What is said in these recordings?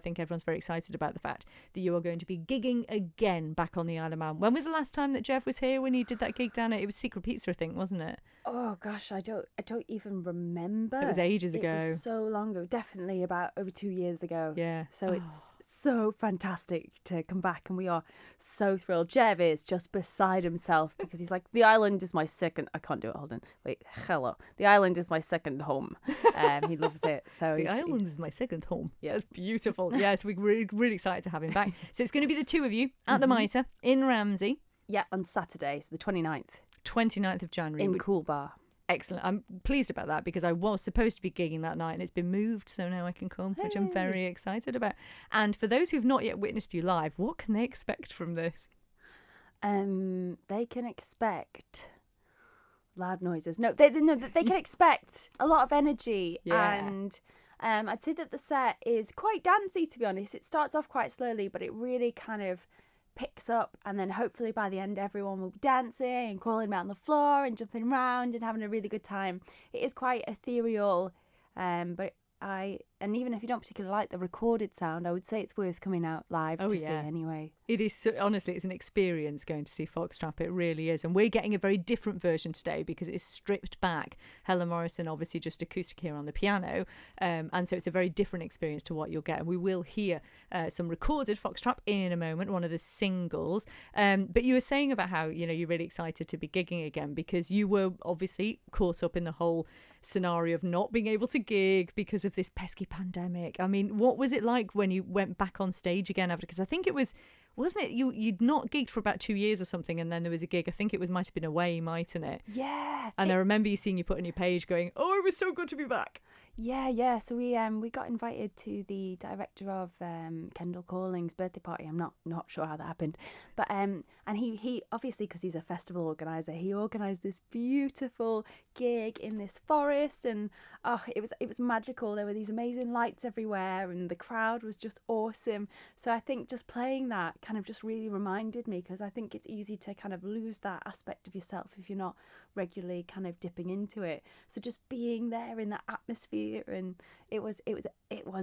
think everyone's very excited about the fact that you are going to be gigging again back on the Isle of Man. When was the last time that Jeff was here when you did that gig down at, it was Secret Pizza, I think, wasn't it? Oh gosh, I don't even remember. It was ages ago. It was so long ago, definitely about over 2 years ago. Yeah. So it's so fantastic to come back, and we are so thrilled. Jeff is just beside himself because he's like, the island is my second. I can't do it. Hold on. Wait. Hello. The island is my second home. He loves it. So the island is my second home. Yeah, that's beautiful. Yes, we're really excited to have him back. So it's going to be the two of you at the Mitre in Ramsey. Yeah, on Saturday, so the 29th of January. In Cooil Bar. Excellent. I'm pleased about that because I was supposed to be gigging that night and it's been moved, so now I can come, which I'm very excited about. And for those who've not yet witnessed you live, what can they expect from this? They can expect loud noises. No, they can expect a lot of energy. Yeah. And I'd say that the set is quite dancey, to be honest. It starts off quite slowly, but it really kind of picks up, and then hopefully by the end everyone will be dancing and crawling around the floor and jumping around and having a really good time. It is quite ethereal, but and even if you don't particularly like the recorded sound, I would say it's worth coming out live to see anyway. It is, honestly, it's an experience going to see Foxtrap. It really is. And we're getting a very different version today because it's stripped back. Helen Morrison, obviously, just acoustic here on the piano. And so it's a very different experience to what you'll get. And we will hear some recorded Foxtrap in a moment, one of the singles. But you were saying about how, you're really excited to be gigging again because you were obviously caught up in the whole scenario of not being able to gig because of this pesky pandemic. I mean, what was it like when you went back on stage again after? Because I think it was, wasn't it? You'd not gigged for about 2 years or something, and then there was a gig. I think it might have been away, mightn't it? Yeah. And I remember you seeing you put on your page going, "Oh, it was so good to be back." Yeah. So we got invited to the director of Kendall Calling's birthday party. I'm not sure how that happened, but and he obviously, because he's a festival organizer, he organised this beautiful gig in this forest, and it was magical. There were these amazing lights everywhere, and the crowd was just awesome. So I think just playing that kind of just really reminded me, because I think it's easy to kind of lose that aspect of yourself if you're not regularly kind of dipping into it. So just being there in that atmosphere, and it was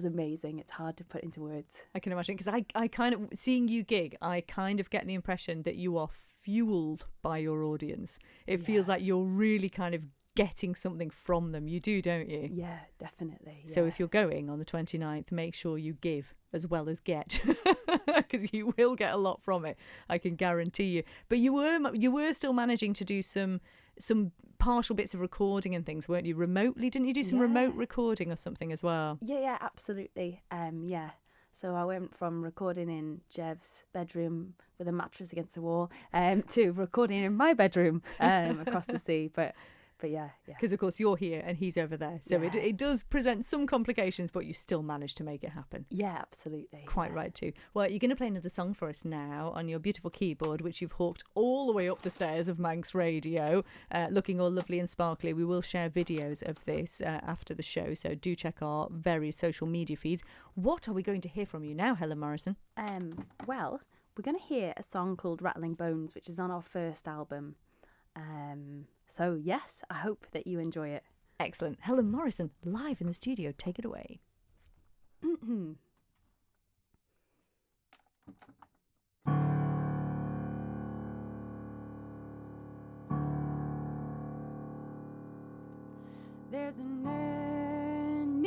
amazing. It's hard to put into words. I can imagine, because I kind of, seeing you gig, I kind of get the impression that you are fueled by your audience. It feels like you're really kind of getting something from them. You do, don't you? Yeah, definitely. Yeah. So if you're going on the 29th, make sure you give as well as get, because you will get a lot from it, I can guarantee you. But you were still managing to do some partial bits of recording and things, weren't you? Remotely, didn't you do some remote recording or something as well? Yeah, absolutely. So I went from recording in Jev's bedroom with a mattress against the wall to recording in my bedroom across the sea. But yeah. Because, of course, you're here and he's over there. So it does present some complications, but you still manage to make it happen. Yeah, absolutely. Quite right, too. Well, you're going to play another song for us now on your beautiful keyboard, which you've hawked all the way up the stairs of Manx Radio, looking all lovely and sparkly. We will share videos of this after the show, so do check our various social media feeds. What are we going to hear from you now, Helen Morrison? Well, we're going to hear a song called Rattling Bones, which is on our first album. So yes, I hope that you enjoy it. Excellent. Helen Morrison, live in the studio. Take it away. There's an animal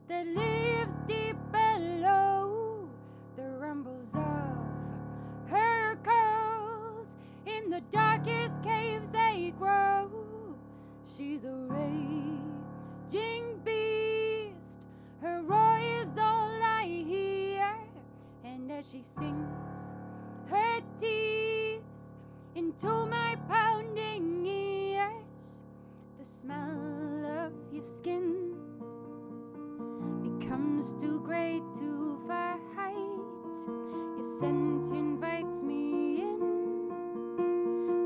that lives deep below the rumbles of her calls. In the darkest caves they grow. She's a raging beast. Her roar is all I hear. And as she sinks her teeth into my pounding ears, the smell of your skin becomes too great to fight. Your scent invites me in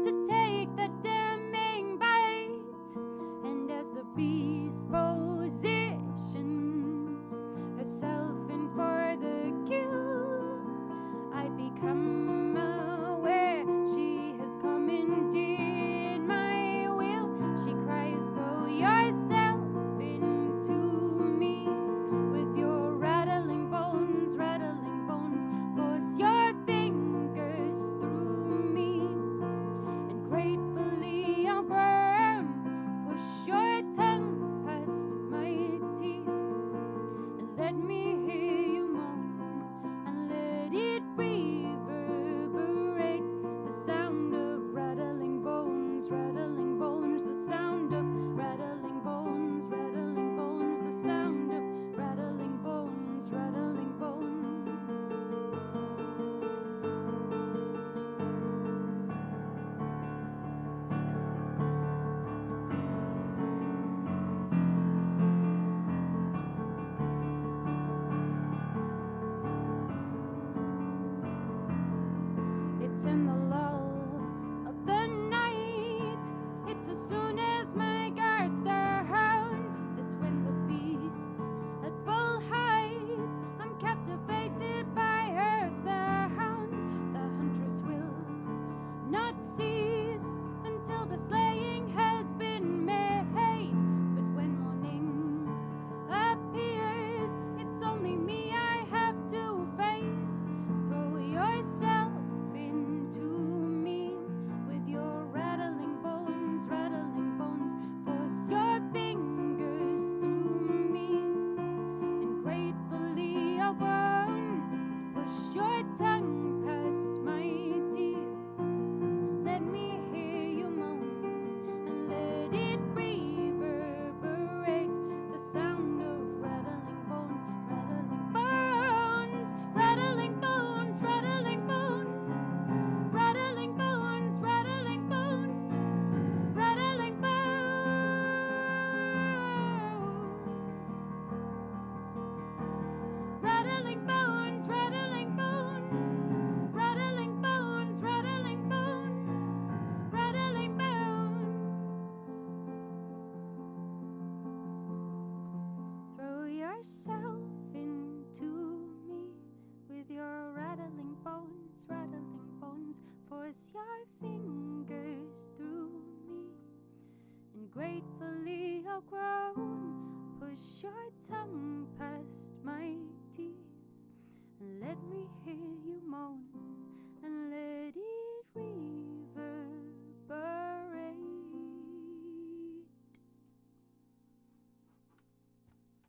to take the damning bite. And as the beast positions herself in for the kill, I become aware she has commandeered my will. She cries, throw yourself into me with your It's in the lull of the night. It's as soon as my guards down. That's when the beasts at full height. I'm captivated by her sound. The huntress will not cease until the slaying has been made. But when morning appears, it's only me I have to face. Throw yourself into me with your rattling bones, force your fingers through me, and gratefully I'll groan. Push your tongue past my teeth. Let me hear you moan, and let it reverberate. The sound of rattling bones, rattling bones, rattling bones, rattling bones, rattling bones, rattling bones, rattling bones, rattling bones, rattling bones, rattling bones, rattling bones, rattling bones. Throw yourself into me with your rattling bones, force your fingers through me, and gratefully I'll groan. Push your